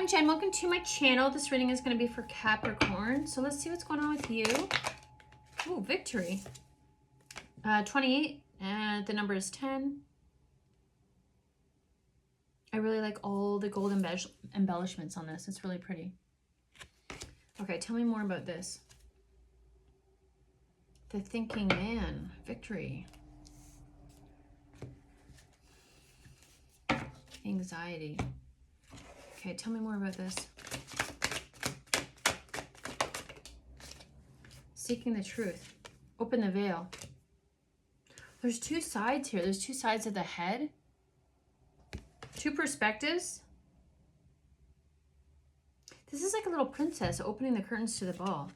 I'm Jen. Welcome to my channel. This reading is going to be for Capricorn. So let's see what's going on with you. Ooh, victory. 28, and the number is 10. I really like all the gold embellishments on this. It's really pretty. Okay, tell me more about this. The thinking man. Victory. Anxiety. Okay, tell me more about this. Seeking the truth. Open the veil. There's two sides here. There's two sides of the head. Two perspectives. This is like a little princess opening the curtains to the ball.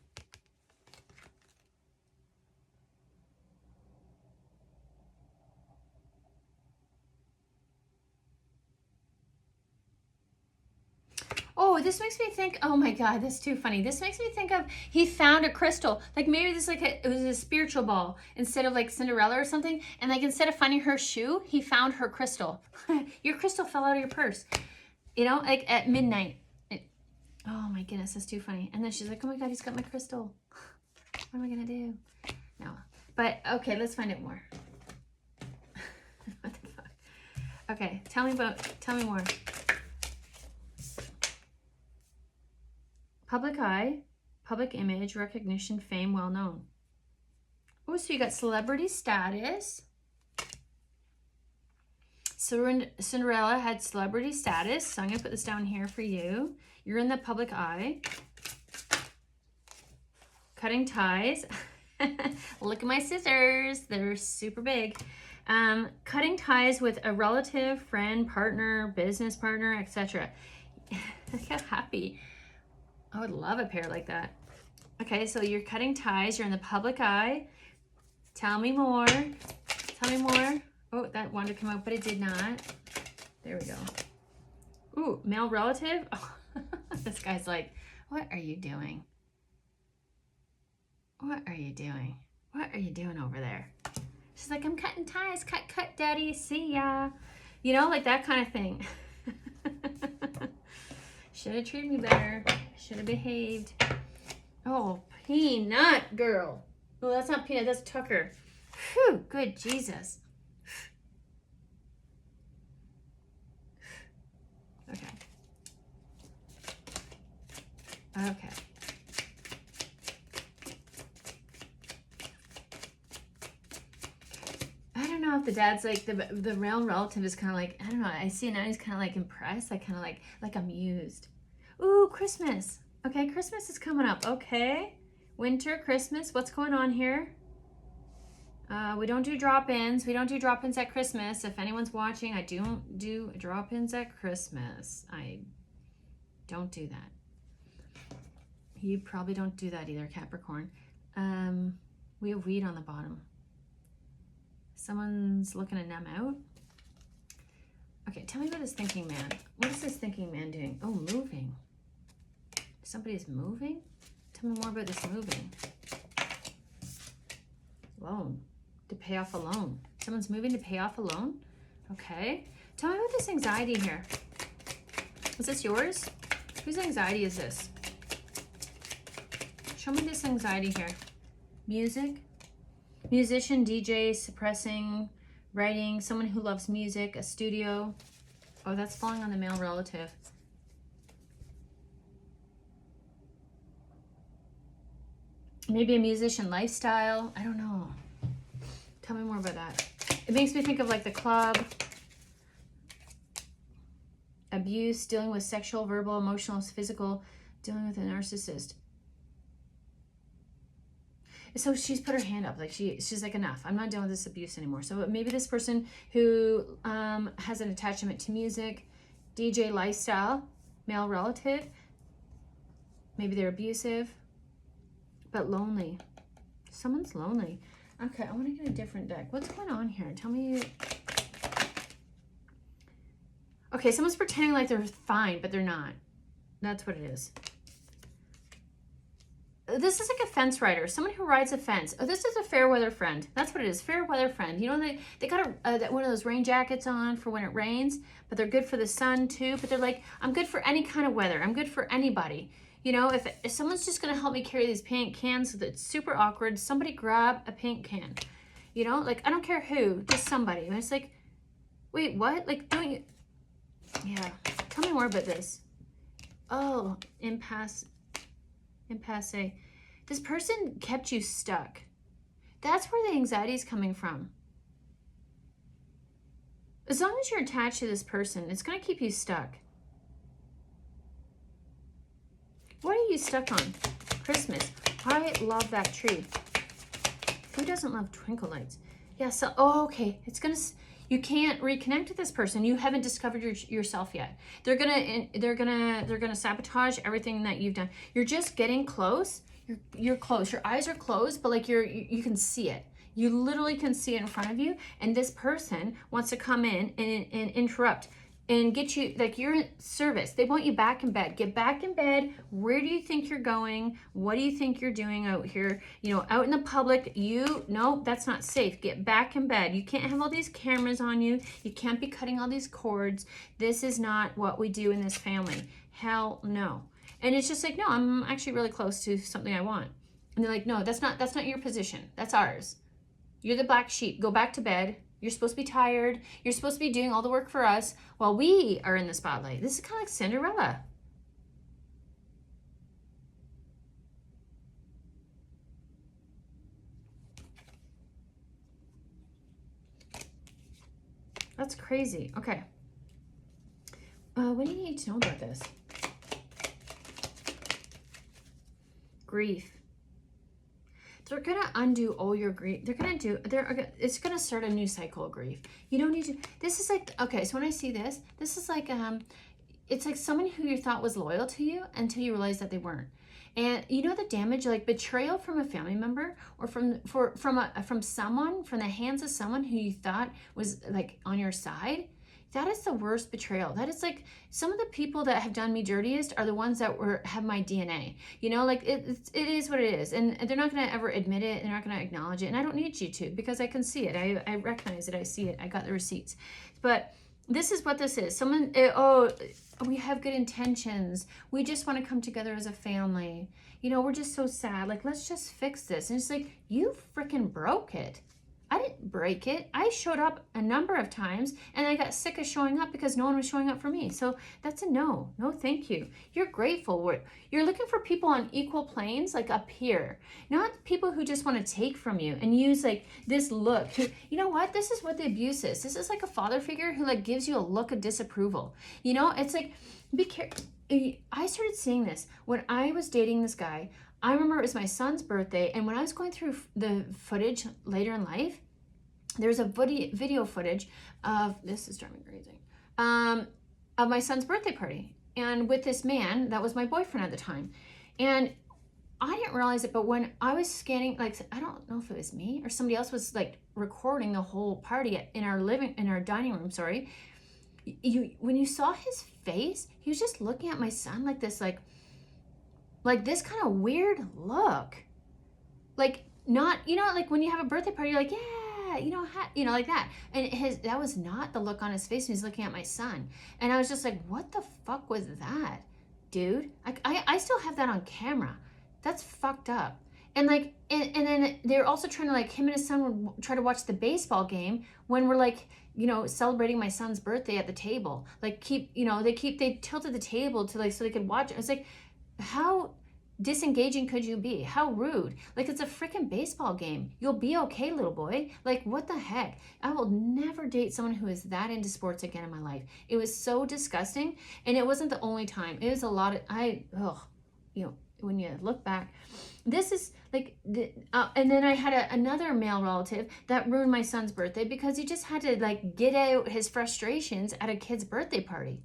Oh, this makes me think, oh my God, that's too funny. This makes me think of, he found a crystal. Like maybe this like it was a spiritual ball instead of like Cinderella or something. And like instead of finding her shoe, he found her crystal. Your crystal fell out of your purse. You know, like at midnight. Oh my goodness, that's too funny. And then she's like, oh my God, he's got my crystal. What am I going to do? No. But okay, let's find out more. What the fuck? Okay, tell me more. Public eye, public image, recognition, fame, well known. Oh, so you got celebrity status. Cinderella had celebrity status, so I'm going to put this down here for you. You're in the public eye. Cutting ties. Look at my scissors. They're super big. Cutting ties with a relative, friend, partner, business partner, etc. Look how happy. I would love a pair like that. Okay, so you're cutting ties. You're in the public eye. Tell me more. Tell me more. Oh, that wanted to come out, but it did not. There we go. Ooh, male relative. Oh, this guy's like, what are you doing? What are you doing? What are you doing over there? She's like, I'm cutting ties. Cut, daddy. See ya. You know, like that kind of thing. Should have treated me better. Should have behaved. Oh, Peanut girl. Oh, that's not Peanut. That's Tucker. Whew, good Jesus. Okay. Okay. I don't know if the dad's like, the real relative is kind of like, I don't know. I see it now. He's kind of like impressed. Like kind of like amused. Ooh, Christmas. Okay, Christmas is coming up. Okay. Winter, Christmas. What's going on here? We don't do drop-ins. We don't do drop-ins at Christmas. If anyone's watching, I don't do drop-ins at Christmas. I don't do that. You probably don't do that either, Capricorn. We have weed on the bottom. Someone's looking to numb out. Okay, tell me about this thinking man. What is this thinking man doing? Oh, moving. Somebody's moving? Tell me more about this moving. Loan. To pay off a loan. Someone's moving to pay off a loan? Okay. Tell me about this anxiety here. Is this yours? Whose anxiety is this? Show me this anxiety here. Music. Musician, DJ, suppressing, writing, someone who loves music, a studio. Oh, that's falling on the male relative. Maybe a musician lifestyle. I don't know. Tell me more about that. It makes me think of like the club. Abuse, dealing with sexual, verbal, emotional, physical, dealing with a narcissist. So she's put her hand up, like she's like, enough. I'm not dealing with this abuse anymore. So maybe this person who has an attachment to music, DJ lifestyle, male relative. Maybe they're abusive, but lonely. Someone's lonely. Okay, I want to get a different deck. What's going on here? Tell me. Okay, someone's pretending like they're fine, but they're not. That's what it is. this is like a fence rider, someone who rides a fence. Oh, this is a fair weather friend. That's what it is, fair weather friend. You know, they got one of those rain jackets on for when it rains, but they're good for the sun too. But they're like, I'm good for any kind of weather. I'm good for anybody. You know, if someone's just gonna help me carry these paint cans that's super awkward, somebody grab a paint can. You know, like I don't care who, just somebody. And it's like, wait, what? Like, don't you? Yeah, tell me more about this. Oh, impasse. This person kept you stuck. That's where the anxiety is coming from. As long as you're attached to this person, it's going to keep you stuck. What are you stuck on? Christmas. I love that tree. Who doesn't love twinkle lights? Yeah, so, oh, okay. It's going to, you can't reconnect with this person. You haven't discovered yourself yet. They're gonna sabotage everything that you've done. You're just getting close. You're close. Your eyes are closed, but like you can see it. You literally can see it in front of you. And this person wants to come in and interrupt and get you, like you're in service. They want you back in bed. Get back in bed. Where do you think you're going? What do you think you're doing out here? You know, out in the public, no, that's not safe. Get back in bed. You can't have all these cameras on you. You can't be cutting all these cords. This is not what we do in this family. Hell no. And it's just like, no, I'm actually really close to something I want. And they're like, no, that's not your position. That's ours. You're the black sheep. Go back to bed. You're supposed to be tired. You're supposed to be doing all the work for us while we are in the spotlight. This is kind of like Cinderella. That's crazy. Okay. What do you need to know about this? Grief. They're going to undo all your grief. It's going to start a new cycle of grief. You don't need to, this is like, okay, so when I see this is like, it's like someone who you thought was loyal to you until you realize that they weren't. And you know the damage, like betrayal from a family member or from the hands of someone who you thought was like on your side. That is the worst betrayal. That is like some of the people that have done me dirtiest are the ones that have my DNA. You know, like it is what it is. And they're not going to ever admit it. They're not going to acknowledge it. And I don't need you to, because I can see it. I recognize it. I see it. I got the receipts. But this is what this is. We have good intentions. We just want to come together as a family. You know, we're just so sad. Like, let's just fix this. And it's like, you freaking broke it. I didn't break it. I showed up a number of times and I got sick of showing up because no one was showing up for me. So that's a no. No, thank you. You're grateful. You're looking for people on equal planes, like up here, not people who just want to take from you and use like this look. You know what? This is what the abuse is. This is like a father figure who like gives you a look of disapproval. You know, it's like, be careful. I started seeing this when I was dating this guy. I remember it was my son's birthday, and when I was going through the footage later in life, there's a video footage of, this is driving me crazy, of my son's birthday party, and with this man that was my boyfriend at the time. And I didn't realize it, but when I was scanning, like, I don't know if it was me or somebody else was like recording the whole party in our dining room, sorry. When you saw his face, he was just looking at my son like this, like this kind of weird look. Like, not, you know, like when you have a birthday party, you're like, yeah, you know, like that. And that was not the look on his face when he's looking at my son. And I was just like, what the fuck was that, dude? I still have that on camera. That's fucked up. And like, and then they're also trying to, like, him and his son would try to watch the baseball game when we're like, you know, celebrating my son's birthday at the table. Like, they tilted the table to, like, so they could watch it. It's like, how disengaging could you be? How rude. Like, it's a freaking baseball game. You'll be okay, little boy. Like, what the heck? I will never date someone who is that into sports again in my life. It was so disgusting. And it wasn't the only time. It was a lot of, when you look back, this is like, and then I had another male relative that ruined my son's birthday because he just had to, like, get out his frustrations at a kid's birthday party.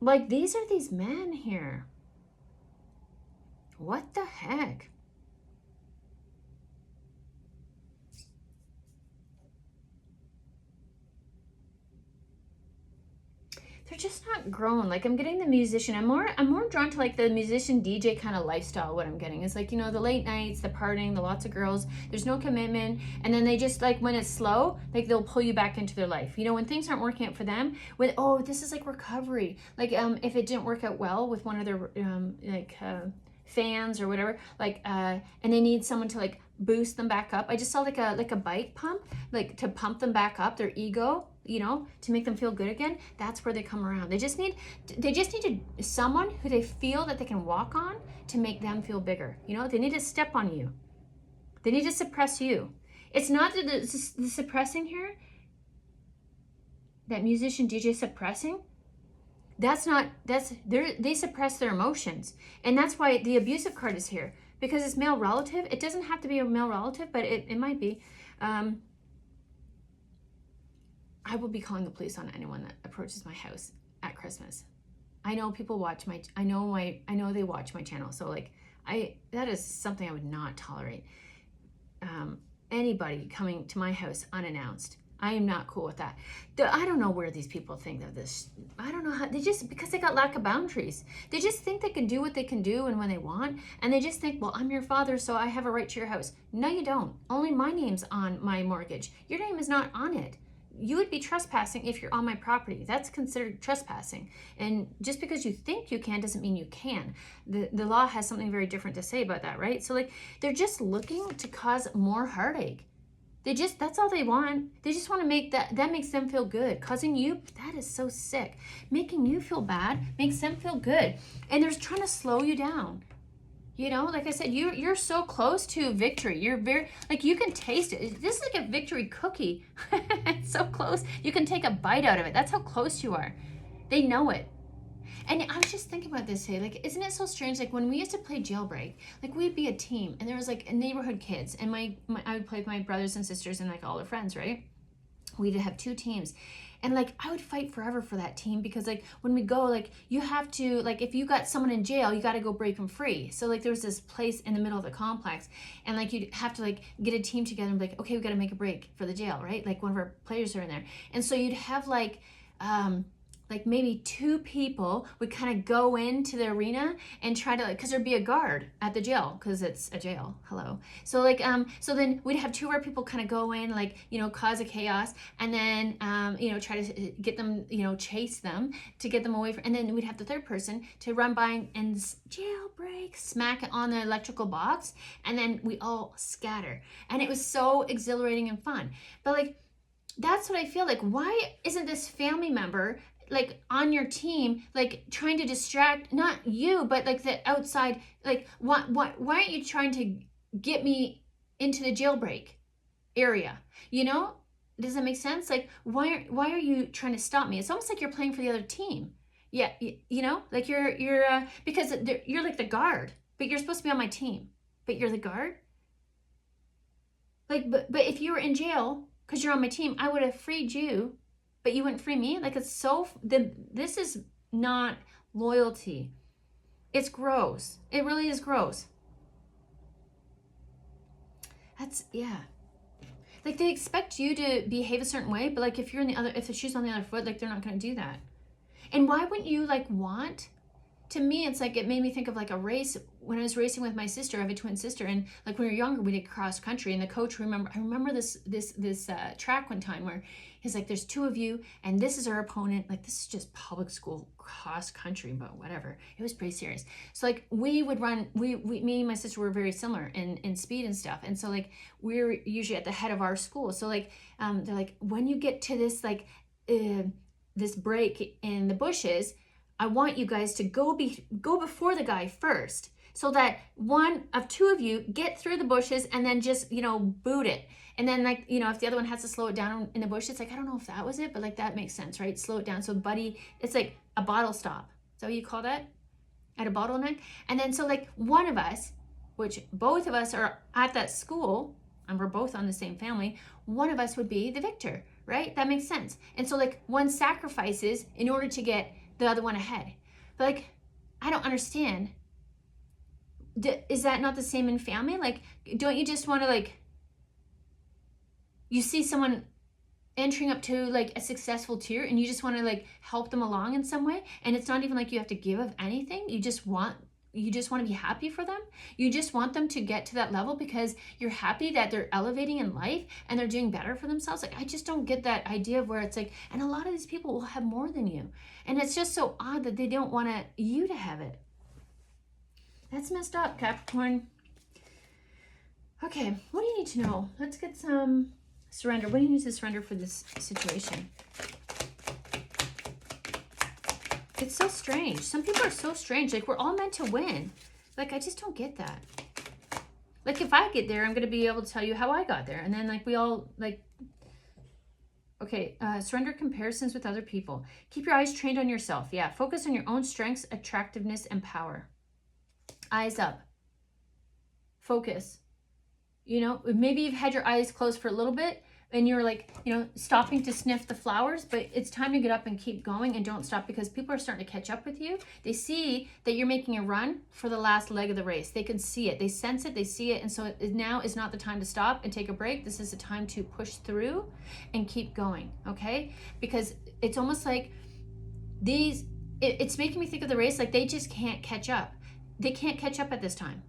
Like, these are these men here. What the heck? just not grown. Like I'm getting the musician. I'm more drawn to like the musician DJ kind of lifestyle. What I'm getting is like, you know, the late nights, the partying, the lots of girls. There's no commitment, and then they just like when it's slow, like they'll pull you back into their life. You know, when things aren't working out for them, when this is like recovery. Like if it didn't work out well with one of their fans or whatever, like and they need someone to like boost them back up. I just saw like a bike pump, like to pump them back up, their ego, you know, to make them feel good again. That's where they come around. They just need someone who they feel that they can walk on to make them feel bigger. You know, they need to step on you. They need to suppress you. It's not the suppressing here, that musician DJ suppressing. They suppress their emotions. And that's why the abusive card is here, because it's male relative. It doesn't have to be a male relative, but it might be. I will be calling the police on anyone that approaches my house at Christmas. I know people watch I know they watch my channel. So like that is something I would not tolerate. Anybody coming to my house unannounced. I am not cool with that. I don't know where these people think of this. I don't know how, because they got lack of boundaries. They just think they can do what they can do and when they want. And they just think, well, I'm your father, so I have a right to your house. No, you don't. Only my name's on my mortgage. Your name is not on it. You would be trespassing if you're on my property. That's considered trespassing. And just because you think you can doesn't mean you can. The law has something very different to say about that, right? So like, they're just looking to cause more heartache. That's all they want. They just want to make that makes them feel good. Causing you, that is so sick. Making you feel bad makes them feel good. And they're trying to slow you down. You know, like I said, you're so close to victory. You're very, like, you can taste it. This is like a victory cookie. It's so close. You can take a bite out of it. That's how close you are. They know it. And I was just thinking about this today, like, isn't it so strange? Like when we used to play jailbreak, like we'd be a team and there was like neighborhood kids, and I would play with my brothers and sisters and like all their friends, right? We'd have 2 teams. And like, I would fight forever for that team, because like when we go, like you have to, like if you got someone in jail, you got to go break them free. So like there was this place in the middle of the complex, and like you'd have to like get a team together and be like, okay, we got to make a break for the jail, right? Like one of our players are in there. And so you'd have like maybe 2 people would kind of go into the arena and try to, like, because there'd be a guard at the jail, because it's a jail, hello. So like, so then we'd have 2 of our people kind of go in, like, you know, cause a chaos, and then, you know, try to get them, you know, chase them to get them away from, and then we'd have the 3rd person to run by and jailbreak, smack it on the electrical box, and then we all scatter. And it was so exhilarating and fun. But like, that's what I feel like. Why isn't this family member like on your team, like trying to distract, not you, but like the outside, like why aren't you trying to get me into the jailbreak area? You know, does that make sense? Like why are you trying to stop me? It's almost like you're playing for the other team. Yeah, you know, like you're because you're like the guard, but you're supposed to be on my team, but you're the guard. Like, but if you were in jail because you're on my team, I would have freed you, but you wouldn't free me. Like, it's so, this is not loyalty. It's gross. It really is gross. That's, yeah. Like, they expect you to behave a certain way, but like if the shoe's on the other foot, like they're not going to do that. And why wouldn't you like want, to me, it's like, it made me think of like a race. When I was racing with my sister, I have a twin sister, and like when we were younger, we did cross country, and the coach, I remember this track one time where he's like, there's 2 of you, and this is our opponent. Like, this is just public school cross country, but whatever. It was pretty serious. So like we would run, me and my sister were very similar in speed and stuff. And so like, we were usually at the head of our school. So like, they're like, when you get to this, like, this break in the bushes, I want you guys to go before the guy first, so that 1 of 2 of you get through the bushes and then just, you know, boot it. And then like, you know, if the other one has to slow it down in the bushes, like, I don't know if that was it, but like that makes sense, right? Slow it down. So buddy, it's like a bottle stop. Is that what you call that? At a bottleneck? And then so like one of us, which both of us are at that school, and we're both on the same family, one of us would be the victor, right? That makes sense. And so like one sacrifices in order to get the other one ahead. But like, I don't understand. Is that not the same in family? Like, don't you just want to, like, you see someone entering up to like a successful tier, and you just want to like help them along in some way, and it's not even like you have to give of anything. You just want to be happy for them. You just want them to get to that level because you're happy that they're elevating in life and they're doing better for themselves. Like, I just don't get that idea of where it's like, and a lot of these people will have more than you, and it's just so odd that they don't want you to have it. That's messed up, Capricorn. Okay, what do you need to know? Let's get some surrender. What do you need to surrender for this situation? It's so strange. Some people are so strange. Like, we're all meant to win. Like, I just don't get that. Like, if I get there, I'm going to be able to tell you how I got there. And then, like, we all, like... Okay, surrender comparisons with other people. Keep your eyes trained on yourself. Yeah, focus on your own strengths, attractiveness, and power. Eyes up. Focus. You know, maybe you've had your eyes closed for a little bit and you're like, you know, stopping to sniff the flowers, but it's time to get up and keep going and don't stop, because people are starting to catch up with you. They see that you're making a run for the last leg of the race. They can see it, they sense it, they see it. And so now is not the time to stop and take a break. This is the time to push through and keep going, okay? Because it's almost like it's making me think of the race like they just can't catch up. They can't catch up at this time.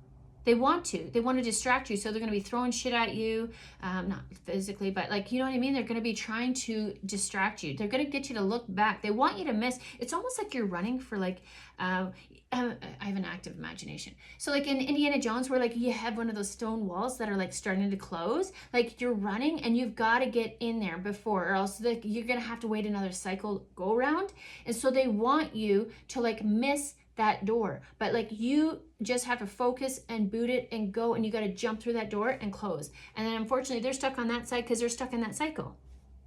They want to distract you, so they're going to be throwing shit at you, not physically, but like, you know what I mean? They're going to be trying to distract you. They're going to get you to look back. They want you to miss. It's almost like you're running for like, I have an active imagination. So like in Indiana Jones, where like you have one of those stone walls that are like starting to close, like you're running and you've got to get in there before, or else you're going to have to wait another cycle go around. And so they want you to like miss that door, but like you just have to focus and boot it and go, and you got to jump through that door and close. And then unfortunately they're stuck on that side because they're stuck in that cycle.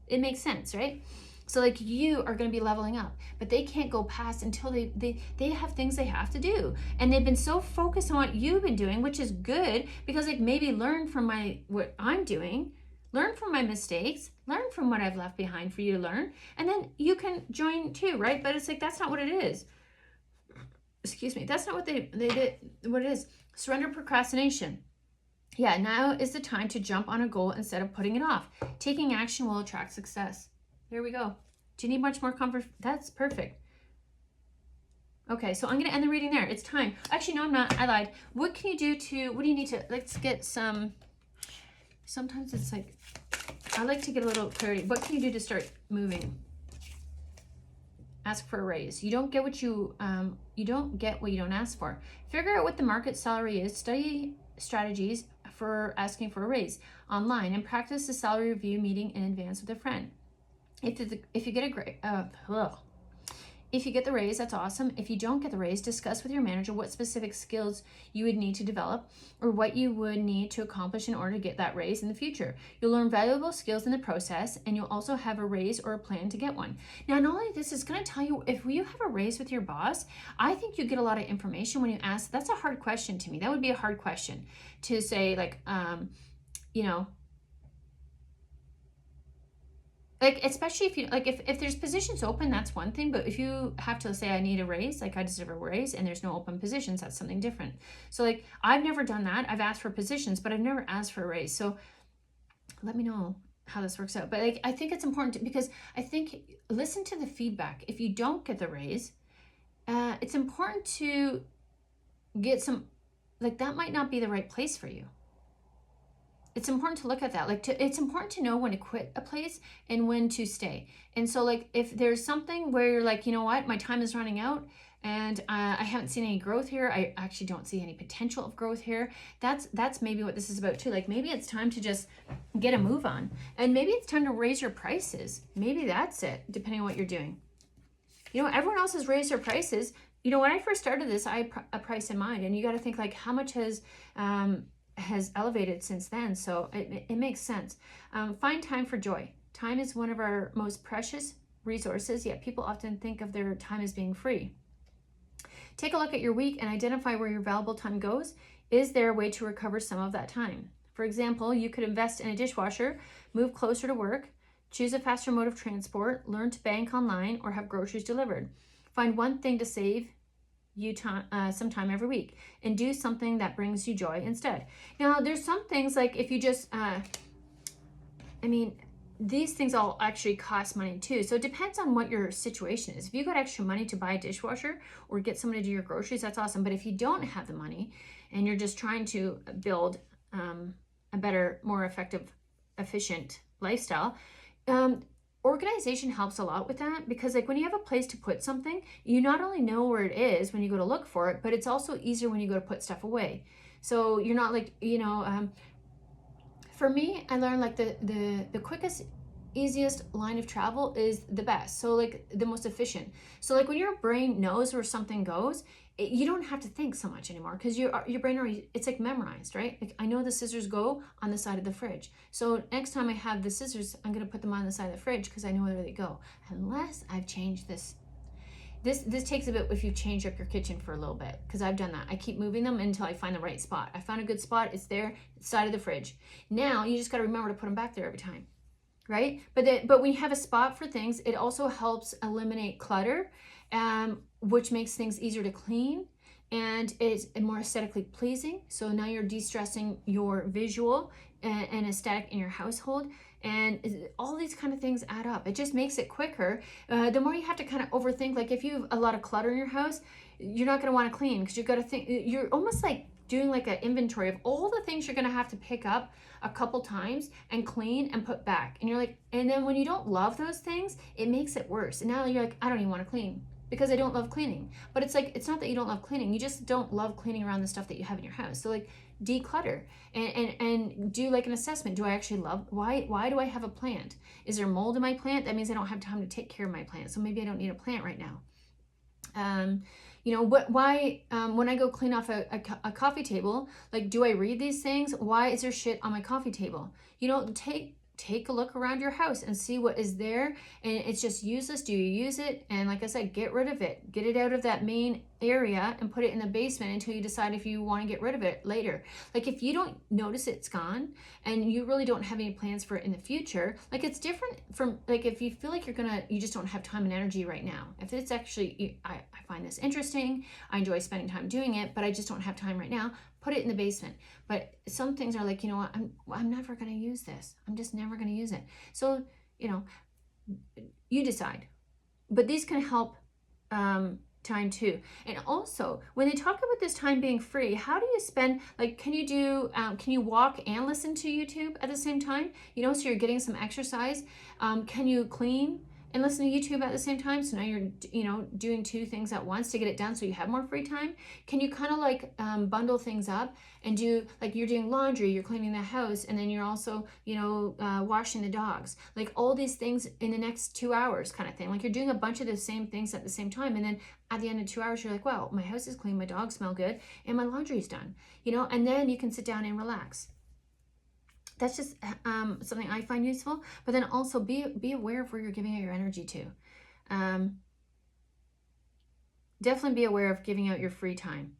It makes sense, right? So like you are going to be leveling up, but they can't go past until they have things they have to do, and they've been so focused on what you've been doing, which is good, because like maybe learn from what I'm doing, learn from my mistakes, learn from what I've left behind for you to learn, and then you can join too, right? But it's like, that's not what it is. Excuse me, that's not what they did, what it is. Surrender procrastination. Yeah, now is the time to jump on a goal instead of putting it off. Taking action will attract success. There we go. Do you need much more comfort? That's perfect. Okay, so I'm going to end the reading there. It's time. Actually, no, I'm not. I lied. What can you do what do you need to, let's get some, sometimes it's like, I like to get a little clarity. What can you do to start moving? Ask for a raise. You don't get what you don't ask for. Figure out what the market salary is. Study strategies for asking for a raise online, and practice the salary review meeting in advance with a friend. If you get a great if you get the raise, that's awesome. If you don't get the raise, discuss with your manager what specific skills you would need to develop, or what you would need to accomplish in order to get that raise in the future. You'll learn valuable skills in the process, and you'll also have a raise or a plan to get one. Now, not only this is going to tell you, if you have a raise with your boss, I think you get a lot of information when you ask. That's a hard question to me. That would be a hard question to say, like, you know, like, especially if you, like, if there's positions open, that's one thing. But if you have to say, I need a raise, like I deserve a raise, and there's no open positions, that's something different. So like, I've never done that. I've asked for positions, but I've never asked for a raise. So let me know how this works out. But like, I think it's important because I think, listen to the feedback. If you don't get the raise, it's important to get some, like, that might not be the right place for you. It's important to look at that. Like, it's important to know when to quit a place and when to stay. And so like, if there's something where you're like, you know what, my time is running out and I haven't seen any growth here, I actually don't see any potential of growth here, that's maybe what this is about too. Like, maybe it's time to just get a move on, and maybe it's time to raise your prices. Maybe that's it, depending on what you're doing. You know, everyone else has raised their prices. You know, when I first started this, I had a price in mind, and you got to think like, how much has elevated since then. So it makes sense. Find time for joy. Time is one of our most precious resources, yet people often think of their time as being free. Take a look at your week and identify where your valuable time goes. Is there a way to recover some of that time? For example, you could invest in a dishwasher, move closer to work, choose a faster mode of transport, learn to bank online, or have groceries delivered. Find one thing to save you some time every week, and do something that brings you joy instead. Now, there's some things like, if you just, I mean, these things all actually cost money too. So it depends on what your situation is. If you got extra money to buy a dishwasher or get someone to do your groceries, that's awesome. But if you don't have the money and you're just trying to build a better, more effective, efficient lifestyle, organization helps a lot with that, because like when you have a place to put something, you not only know where it is when you go to look for it, but it's also easier when you go to put stuff away. So you're not like, for me, I learned like the quickest, easiest line of travel is the best. So like the most efficient. So like when your brain knows where something goes, you don't have to think so much anymore, because your brain already, it's like memorized, right? Like I know the scissors go on the side of the fridge. So next time I have the scissors, I'm going to put them on the side of the fridge because I know where they go. Unless I've changed this. This takes a bit if you change up your kitchen for a little bit, because I've done that. I keep moving them until I find the right spot. I found a good spot. It's there, side of the fridge. Now you just got to remember to put them back there every time, right? But when you have a spot for things, it also helps eliminate clutter, which makes things easier to clean, and it's more aesthetically pleasing. So now you're de-stressing your visual and aesthetic in your household. And all these kind of things add up. It just makes it quicker. The more you have to kind of overthink, like if you have a lot of clutter in your house, you're not going to want to clean, because you've got to think, you're almost like doing like an inventory of all the things you're going to have to pick up a couple times and clean and put back. And you're like, and then when you don't love those things, it makes it worse. And now you're like, I don't even want to clean because I don't love cleaning. But it's like, it's not that you don't love cleaning. You just don't love cleaning around the stuff that you have in your house. So like declutter and do like an assessment. Do I actually love, why do I have a plant? Is there mold in my plant? That means I don't have time to take care of my plant. So maybe I don't need a plant right now. When I go clean off a coffee table, like, do I read these things? Why is there shit on my coffee table? Take a look around your house and see what is there, and it's just useless. Do you use it? And like I said, get rid of it. Get it out of that main area and put it in the basement until you decide if you want to get rid of it later. Like if you don't notice it's gone and you really don't have any plans for it in the future, like it's different from like if you feel like you just don't have time and energy right now. If it's actually, I find this interesting, I enjoy spending time doing it, but I just don't have time right now, put it in the basement. But some things are like, you know what, I'm never going to use this. I'm just never going to use it. So, you decide. But these can help time too. And also, when they talk about this time being free, how do you spend, like, can you walk and listen to YouTube at the same time? So you're getting some exercise. Can you clean and listen to YouTube at the same time? So now you're, doing two things at once to get it done so you have more free time. Can you kind of like bundle things up and do, like you're doing laundry, you're cleaning the house, and then you're also, washing the dogs. Like all these things in the next 2 hours kind of thing. Like you're doing a bunch of the same things at the same time. And then at the end of 2 hours, you're like, wow, my house is clean, my dogs smell good, and my laundry's done, and then you can sit down and relax. That's just something I find useful. But then also be aware of where you're giving out your energy to. Definitely be aware of giving out your free time.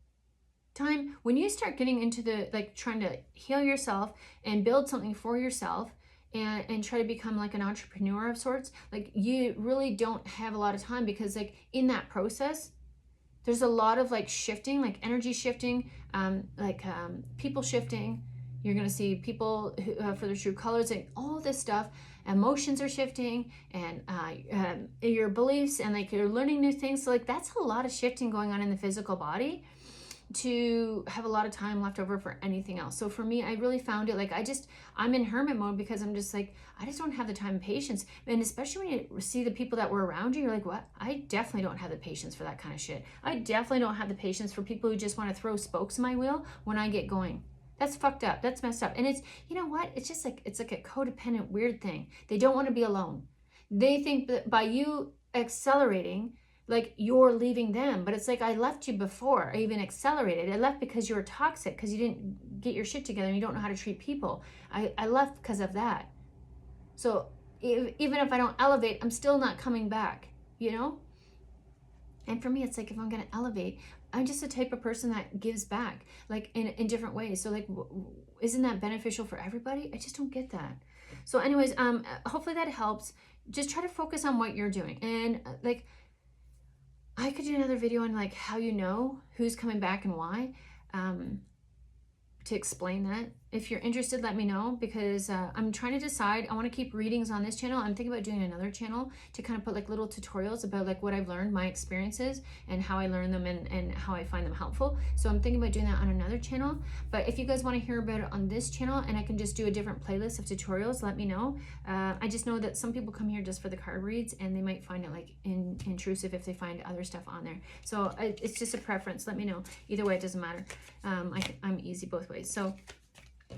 When you start getting into the, like, trying to heal yourself and build something for yourself and try to become like an entrepreneur of sorts, like you really don't have a lot of time, because like in that process, there's a lot of like shifting, like energy shifting, people shifting. You're going to see people who, for their true colors, and all this stuff. Emotions are shifting, and your beliefs, and like you're learning new things. So like that's a lot of shifting going on in the physical body to have a lot of time left over for anything else. So for me, I really found it like I'm in hermit mode, because I'm just like, I just don't have the time and patience. And especially when you see the people that were around you, you're like, what? I definitely don't have the patience for that kind of shit. I definitely don't have the patience for people who just want to throw spokes in my wheel when I get going. That's fucked up. That's messed up. And it's, you know what? It's just like, it's like a codependent weird thing. They don't want to be alone. They think that by you accelerating, like you're leaving them. But it's like, I left you before I even accelerated. I left because you were toxic, because you didn't get your shit together and you don't know how to treat people. I left because of that. So even if I don't elevate, I'm still not coming back, And for me, it's like, if I'm going to elevate, I'm just the type of person that gives back, like in different ways. So like, isn't that beneficial for everybody? I just don't get that. So anyways, hopefully that helps. Just try to focus on what you're doing. And like, I could do another video on like how you know who's coming back and why, to explain that. if you're interested, let me know, because I'm trying to decide. I want to keep readings on this channel. I'm thinking about doing another channel to kind of put like little tutorials about like what I've learned, my experiences, and how I learn them, and how I find them helpful. So I'm thinking about doing that on another channel. But if you guys want to hear about it on this channel and I can just do a different playlist of tutorials, let me know. I just know that some people come here just for the card reads, and they might find it like intrusive if they find other stuff on there. So it's just a preference. Let me know. Either way, it doesn't matter. I'm easy both ways. So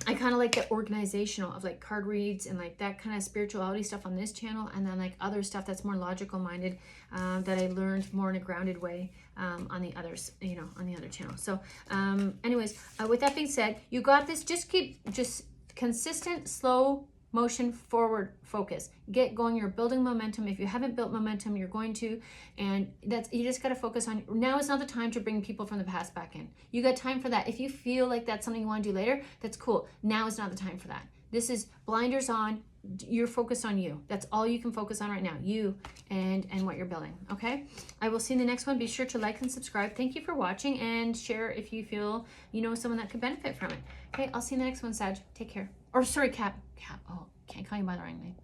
I kind of like the organizational of like card reads and like that kind of spirituality stuff on this channel, and then like other stuff that's more logical minded, that I learned more in a grounded way on the others, you know, on the other channel. So anyways, with that being said, you got this. Just keep consistent, slow motion forward focus. Get going. You're building momentum. If you haven't built momentum, you're going to, and you just got to focus on, now is not the time to bring people from the past back in. You got time for that. If you feel like that's something you want to do later, that's cool. Now is not the time for that. This is blinders on. You're focused on you. That's all you can focus on right now, you and what you're building. Okay, I will see you in the next one. Be sure to like and subscribe. Thank you for watching, and share if you feel you know someone that could benefit from it. Okay, I'll see you in the next one, Sag. Take care. Or sorry, Cap. Oh, can't call you by the right name.